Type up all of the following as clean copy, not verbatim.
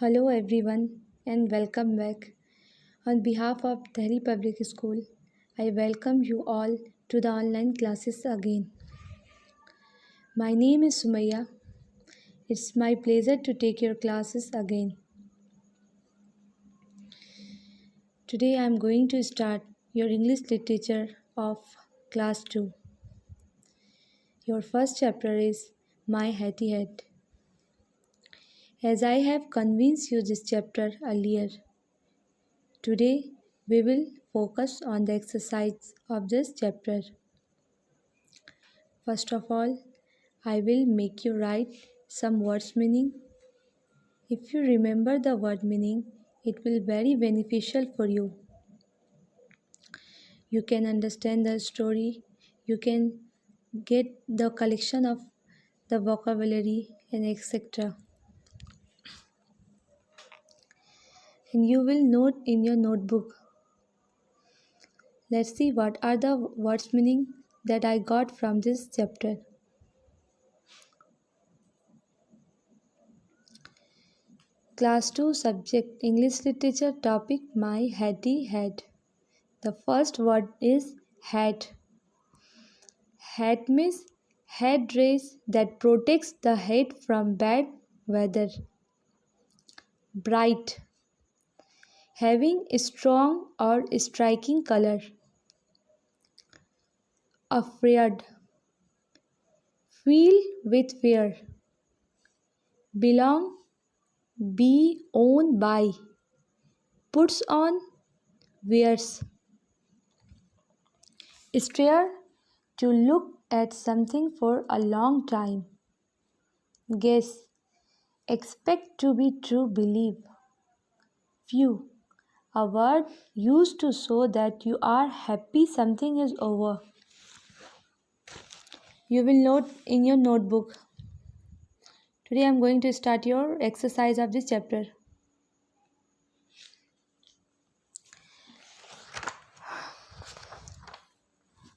Hello everyone and welcome back. On behalf of Delhi Public School, I welcome you all to the online classes again. My name is Sumaya. It's my pleasure to take your classes again. Today I am going to start your English literature of class 2. Your first chapter is My Hattie Hat. As I have convinced you this chapter earlier, today we will focus on the exercise of this chapter. First of all, I will make you write some words meaning. If you remember the word meaning, it will very beneficial for you. You can understand the story, you can get the collection of the vocabulary and etc. And you will note in your notebook. Let's see what are the words meaning that I got from this chapter. Class 2 subject English literature topic My Hattie Hat. The first word is hat. Hat means headdress that protects the head from bad weather. Bright. Having a strong or striking color. Afraid. Feel with fear. Belong. Be owned by. Puts on. Wears. Stare. To look at something for a long time. Guess. Expect to be true, believe. Few. A word used to show that you are happy something is over. You will note in your notebook. Today I am going to start your exercise of this chapter.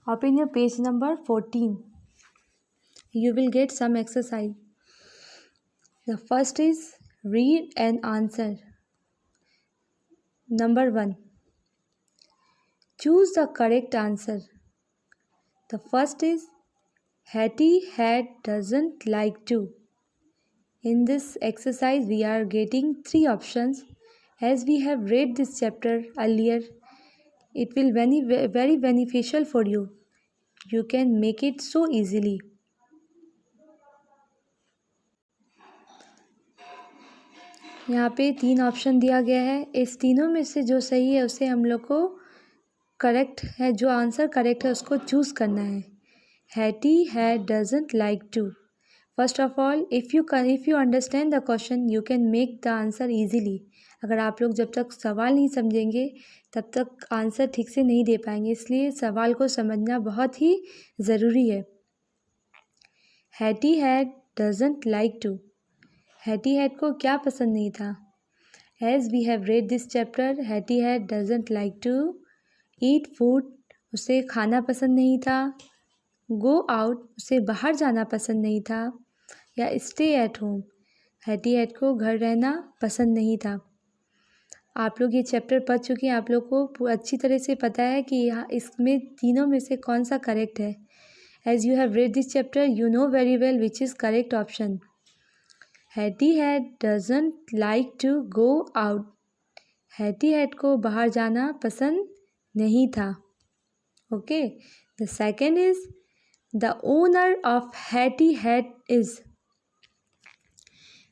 Open your page number 14. You will get some exercise. The first is read and answer. Number 1. Choose the correct answer. The first is Hattie Hat doesn't like to. In this exercise we are getting 3 options. As we have read this chapter earlier, it will be very beneficial for you. You can make it so easily. यहाँ पे 3 option दिया गया है. इस तीनों में से जो सही है उसे हम लोग को करेक्ट है, जो आंसर करेक्ट है उसको चूज़ करना है. Hattie Hat doesn't like to. First of all, if you understand the question, you can make the answer easily. अगर आप लोग जब तक सवाल नहीं समझेंगे तब तक आंसर ठीक से नहीं दे पाएंगे, इसलिए सवाल को समझना बहुत ही ज़रूरी है. Hattie Hat doesn't like to. Hattie Hat को क्या पसंद नहीं था? As we have read this chapter, Hattie Hat doesn't like to eat food. उसे खाना पसंद नहीं था. Go out. उसे बाहर जाना पसंद नहीं था. या stay at home. Hattie Hat को घर रहना पसंद नहीं था. आप लोग ये चैप्टर पढ़ चुके हैं, आप लोग को अच्छी तरह से पता है कि यहाँ इसमें तीनों में से कौन सा करेक्ट है. As you have read this chapter, you know very well which is correct option. Hattie Hat doesn't like to go out. Hattie Hat को बाहर जाना पसंद नहीं था. Okay. The second is the owner of Hattie Hat is.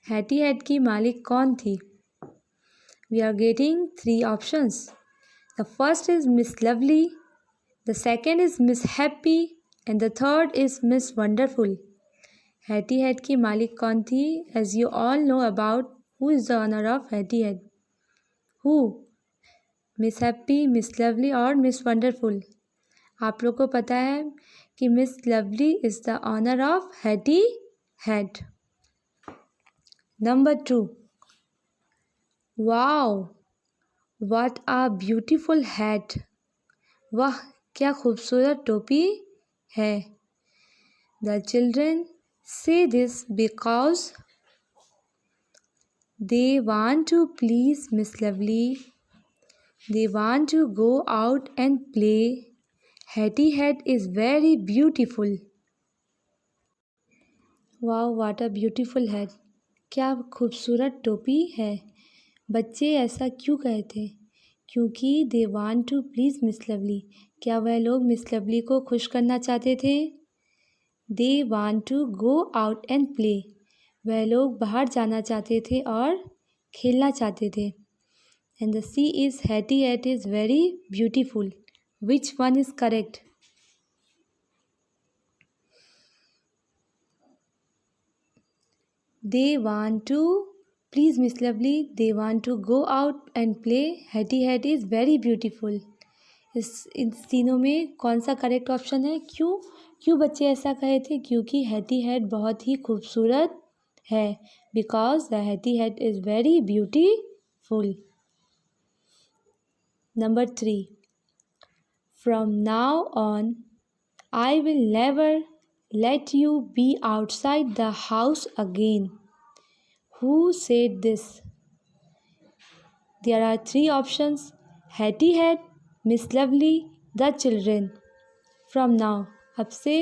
Hattie Hat की मालिक कौन थी? We are getting 3 options. The first is Miss Lovely, the second is Miss Happy, and the third is Miss Wonderful. Hattie Hat की मालिक कौन थी? As you all know about who is the owner of Hattie Hat. Who? Miss Happy, Miss Lovely और Miss Wonderful. आप लोग को पता है कि Miss Lovely is the owner of Hattie Hat. Number 2. Wow! What a beautiful hat! वाह क्या खूबसूरत टोपी है. The children say this because They want to please Miss Lovely. They want to go out and play. Hetty Head is very beautiful. वाह वाट a beautiful head, क्या खूबसूरत टोपी है। बच्चे ऐसा क्यों कहते? क्योंकि they want to please Miss Lovely, क्या वह लोग मिस लवली को खुश करना चाहते थे। They want to go out and play, वह लोग बाहर जाना चाहते थे और खेलना चाहते थे। And the sea is Hattie at is very beautiful, which one is correct? They want to please Miss Lovely. They want to go out and play. Hetty Head is very beautiful. इन तीनों में कौन सा correct option है? क्यों बच्चे ऐसा कहे थे? क्योंकि हैटी हेड बहुत ही खूबसूरत है। Because the Hattie head is very beautiful. Number 3, from now on I will never let you be outside the house again. Who said this? There are 3 options: Hetty Head, Miss Lovely, the children. From now, अब से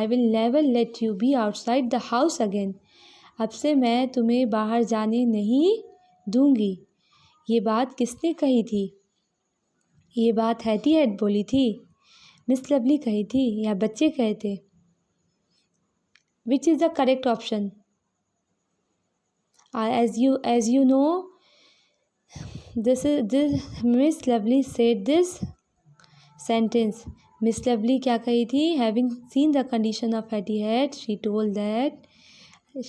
I will never let you be outside the house again. अब से मैं तुम्हें बाहर जाने नहीं दूंगी। ये बात किसने कही थी? ये बात हैटी हेड बोली थी, मिस लवली कही थी, या बच्चे कहे थे? Which is the correct option? As you know, this Miss Lovely said this sentence. Miss Lovely क्या कही थी? Having seen the condition of Hetty Head, she told that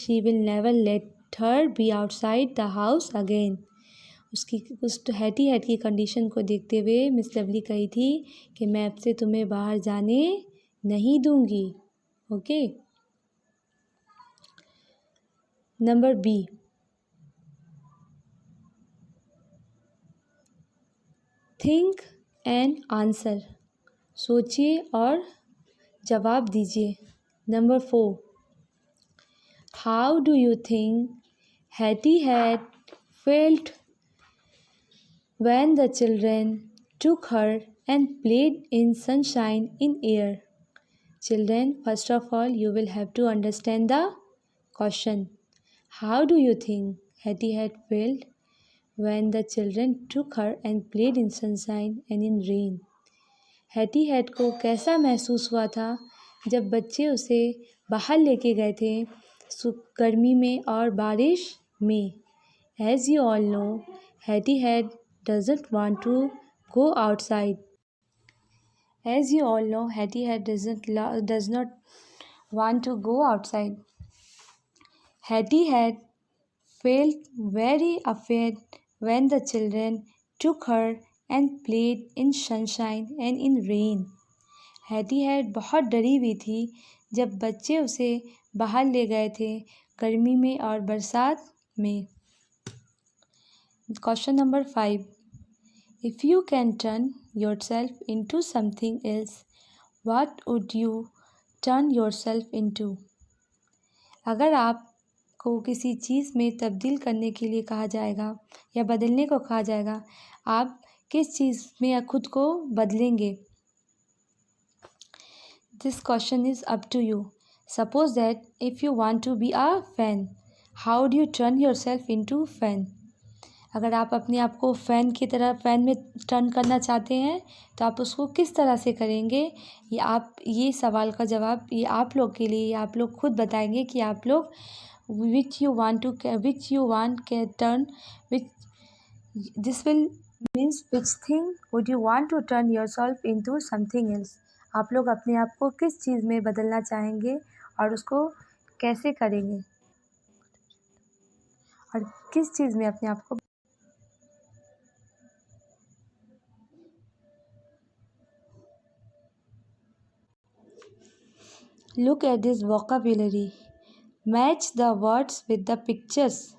she will never let her be outside the house again. उस Hattie head की condition को देखते हुए miss lovely कही थी कि मैं अब से तुम्हें बाहर जाने नहीं दूंगी। Okay. Number B, think and answer, सोचिए और जवाब दीजिए। Number 4, how do you think Hattie had felt when the children took her and played in sunshine in air? Children, first of all, you will have to understand the question. How do you think Hetty had felt when the children took her and played in sunshine and in rain? Hetty Head को कैसा महसूस हुआ था जब बच्चे उसे बाहर लेके गए थे गर्मी में और बारिश में? As you all know, Hetty Head doesn't want to go outside. As you all know, Hetty Head does not want to go outside. Hetty Head felt very afraid when the children took her and played in sunshine and in rain. Hetty Head बहुत डरी हुई थी जब बच्चे उसे बाहर ले गए थे गर्मी में और बरसात में। Question number 5. If you can turn yourself into something else, what would you turn yourself into? अगर आपको किसी चीज़ में तब्दील करने के लिए कहा जाएगा या बदलने को कहा जाएगा, आप किस चीज़ में खुद को बदलेंगे? This question is up to you. Suppose that if you want to be a fan, how do you turn yourself into fan? अगर आप अपने आप को फ़ैन की तरह फ़ैन में टर्न करना चाहते हैं तो आप उसको किस तरह से करेंगे? ये सवाल का जवाब ये आप लोग के लिए आप लोग खुद बताएंगे कि आप लोग विच यू वांट के turn which this will means which thing would you want to turn yourself into something else. आप लोग अपने आप को किस चीज़ में बदलना चाहेंगे और उसको कैसे करेंगे और किस चीज़ में अपने आप को Look at this vocabulary. Match the words with the pictures.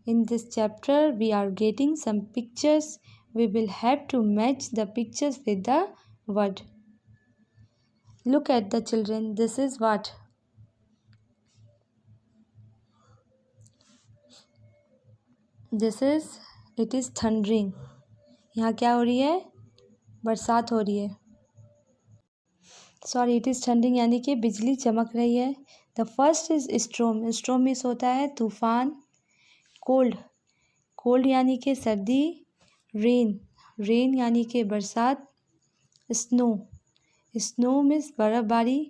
In this chapter, we are getting some pictures. We will have to match the pictures with the word. Look at the children. This is what? This is it is thundering. यहाँ क्या हो रही है? बरसात हो रही है। Sorry, it is thundering यानी कि बिजली चमक रही है। The first is storm. Storm means होता है तूफान। कोल्ड, कोल्ड यानी कि सर्दी। रेन, रेन यानी कि बरसात। स्नो, स्नो मीन्स बर्फ़बारी।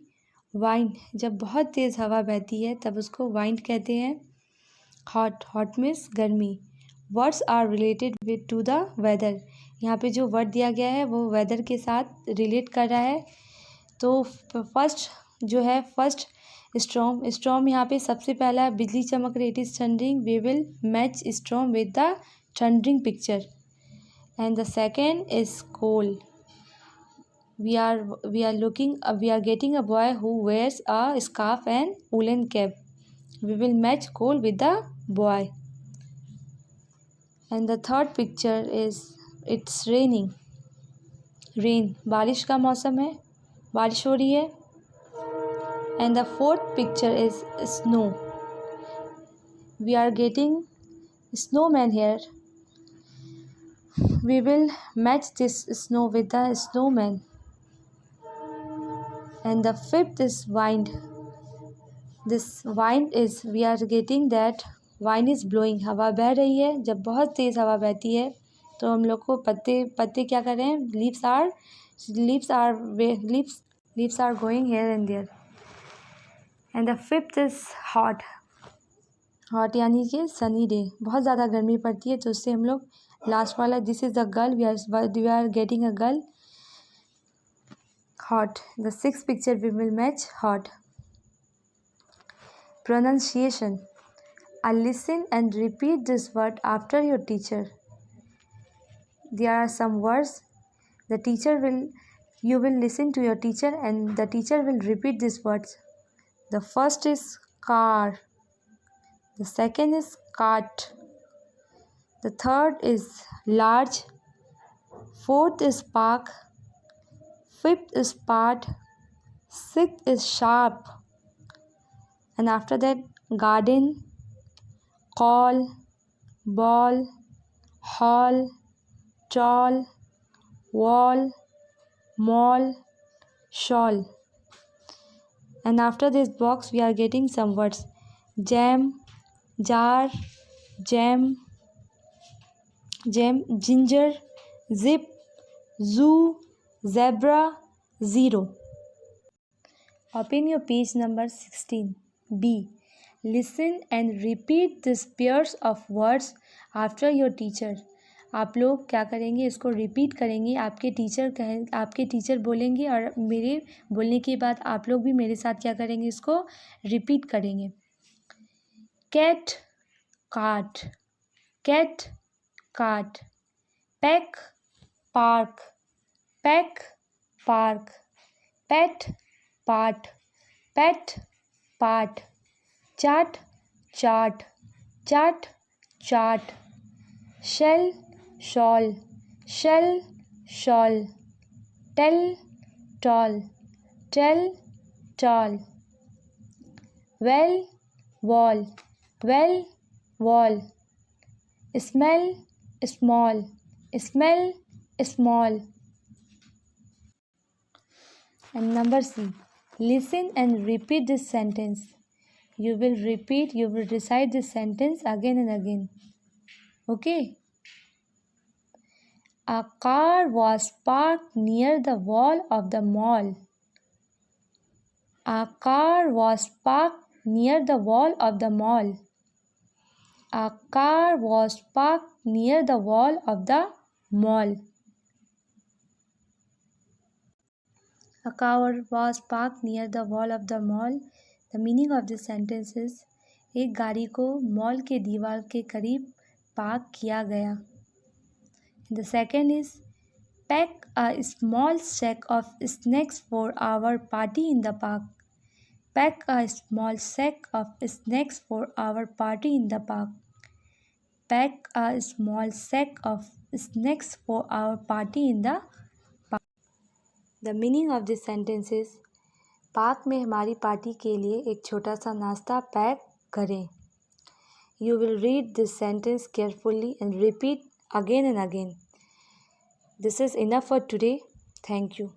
वाइंड, जब बहुत तेज़ हवा बहती है तब उसको वाइंड कहते हैं। हॉट, हॉट मीन्स गर्मी। Words are related with to the weather. यहाँ पे जो वर्ड दिया गया है वो वेदर के साथ रिलेट कर रहा है। तो फर्स्ट जो है, फर्स्ट स्टॉर्म। स्टॉर्म यहाँ पे सबसे पहला बिजली चमक रही, it is thundering. We will match storm with the thundering picture. And the second is cold. we are looking we are getting a boy who wears a scarf and woolen cap. We will match coal with the boy. And the third picture is it's raining. Rain, बारिश का मौसम है, बारिश हो रही है. And the fourth picture is snow. We are getting snowman here. We will match this snow with the snowman. And the fifth is wind. This wind is, we are getting that wind is blowing. हवा बह रही है. जब बहुत तेज़ हवा बहती है तो हम लोग को पत्ते क्या कर रहे हैं? Leaves are going here and there. And the fifth is hot. Hot यानी कि सनी डे, बहुत ज़्यादा गर्मी पड़ती है तो उससे हम लोग लास्ट वाला, this is the girl, we are getting a girl. Hot, the six picture we will match hot. Pronunciation. Listen and repeat this word after your teacher. There are some words you will listen to your teacher and the teacher will repeat these words. The first is car. The second is cart. The third is large. Fourth is park. Fifth is part. Sixth is sharp. And after that, garden, call, ball, hall, tall, wall, mall, shawl. And after this box we are getting some words: jam, jar, jam, ginger, zip, zoo, zebra, zero. Open your page number 16. B. Listen and repeat these pairs of words after your teacher. आप लोग क्या करेंगे? इसको repeat करेंगे. आपके teacher बोलेंगे और मेरे बोलने के बाद आप लोग भी मेरे साथ क्या करेंगे? इसको रिपीट करेंगे. Cat, cart, cat, cart. Pack, park, pack, park. Pat, part, pat, part. Chat, chaat, chaat, chart. Shell, shawl, shell, shawl. Tell, tall, tell, tall. Well, wall, well, wall. Smell, small, smell, small. And number C. Listen and repeat this sentence. You will recite this sentence again and again. Okay? A car was parked near the wall of the mall. A car was parked near the wall of the mall. A car was parked near the wall of the mall. A car was parked near the wall of the mall. The meaning of this sentence is, एक गाड़ी को mall के दीवार के करीब park किया गया. The second is, pack a small sack of snacks for our party in the park. Pack a small sack of snacks for our party in the park. Pack a small sack of snacks for our party in the park. The meaning of this sentence is, park में हमारी party के लिए एक छोटा सा नाश्ता pack करें. You will read this sentence carefully and repeat again and again. This is enough for today. Thank you.